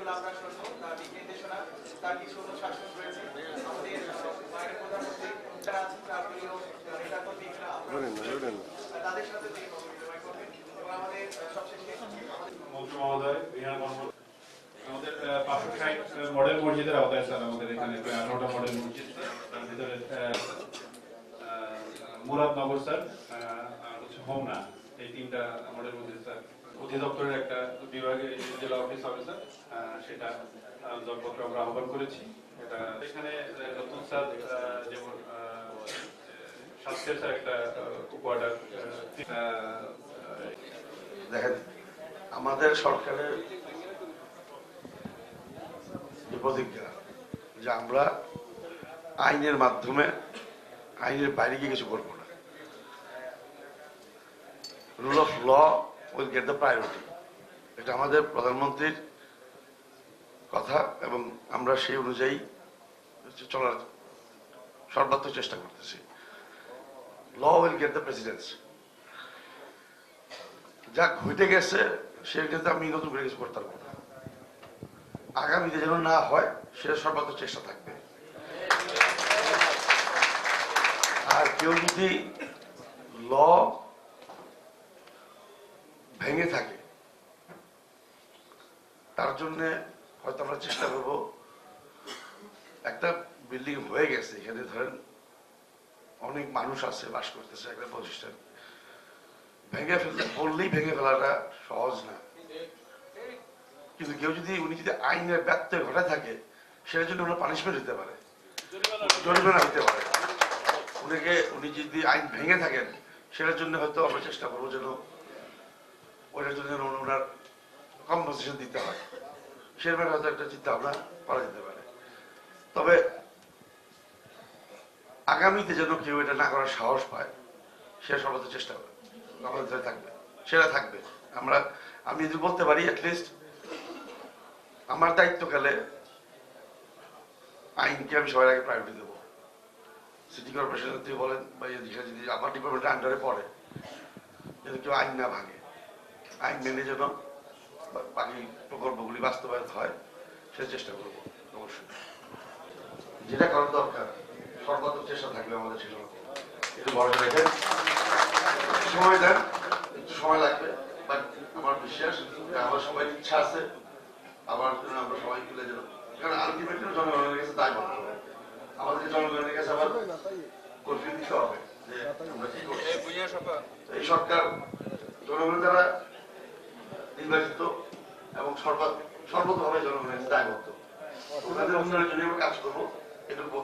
যেগুলো আমরা শুনবো তার দিক নির্দেশনা, তার কিছু অনুশাসন রয়েছে। আমাদের মায়ের প্রধানমন্ত্রী যারা আছেন তার প্রিয় নেতা কর্মীরা তাদের সাথে তিনি বিনিময় করবেন এবং আমাদের সবশেষে মন্ত্রী মহোদয়, আমাদের 560 মডেল মসজিদের আওতায় স্যার আমাদের এখানে প্রায় 18টা মডেল মসজিদ, তার ভিতরে মুরাদনগর স্যার আর হচ্ছে হোমনা, এই 3টা মডেল মসজিদ স্যার অধিদপ্তরের একটা বিভাগে জেলা অফিস হবে স্যার, সেটা দরপত্র আমরা আহ্বান করেছি। এটা এখানে নতুন স্যার যেমন স্বাস্থ্যের স্যার একটা কোয়ার্টার। দেখেন, আমাদের সরকারের যে প্রতিজ্ঞা যে আমরা আইনের মাধ্যমে আইনের বাইরে গিয়ে কিছু করবো না, rule of law will get the priority, এটা আমাদের প্রধানমন্ত্রীর কথা এবং আমরা সেই অনুযায়ী চলার সর্বাত্মক চেষ্টা করতেছি। Law will get the presidency. যা ঘটে গেছে সেক্ষেত্রে আমি নতুন করে কিছু করতে পারবো না, আগামীতে যেন না হয় সেটা সর্বাত্মক চেষ্টা থাকবে। আর কেউ যদি ল ভেঙে থাকে তার জন্য হয়তো আমরা চেষ্টা করব, একটা বিল্ডিং হয়ে গেছে এখানে ধরেন অনেক মানুষ আছে বাস করতেছে একটা প্রতিষ্ঠান, ভেঙে ফেলতে বললেই ভেঙে ফেলাটা সহজ না, কিন্তু কেউ যদি উনি যদি আইনের ব্যত্যয় ঘটে থাকে সেটার জন্য ওনার পানিশমেন্ট হতে পারে, জরিমানা হতে পারে। উনি যদি আইন ভেঙে থাকেন সেটার জন্য হয়তো আমরা চেষ্টা করবো যেন ওইটার জন্য ওনার কম্পেনসেশন দিতে হয়, সেরকম হয়তো একটা চিন্তা ভাবনা করা যেতে পারে। তবে আগামীতে যেন কেউ এটা না করার সাহস পায় সেটা সর্বত্র চেষ্টা করে আমাদের থাকবে, সেটা থাকবে। আমি যদি বলতে পারি অ্যাটলিস্ট আমার দায়িত্বকালে আইনকে আমি সবার আগে প্রায়োরিটি দেবো। সিটি কর্পোরেশনের থেকে বলেন বা এদিকে যদি আমার ডিপার্টমেন্টের আন্ডারে পড়ে, যেন কেউ আইন না ভাঙে, আইন মেনে যেন বাকি প্রকল্পগুলি বাস্তবায়ন হয় সেটা চেষ্টা করবো। অবশ্যই যেটা করার দরকার সর্বাত্মক চেষ্টা থাকবে আমাদের, সেটা একটু ভরসা রেখেন, সময় দেন, একটু সময় লাগবে, বাট আমার বিশ্বাস আমার সবাই ইচ্ছা আছে আবার আমরা সবাই মিলে যেন, কারণ আলটিমেটলি জনগণের কাছে দায় বলতে হবে, আমাদের জনগণের কাছে আবার কর্ফিউ দিতে হবে যে আমরা কি করছি। এই সরকার জনগণের দ্বারা নির্বাচিত এবং সর্বতভাবে জনগণের দায়বদ্ধ, ওনাদের উন্নয়নের জন্য আমরা কাজ করবো, এটুকু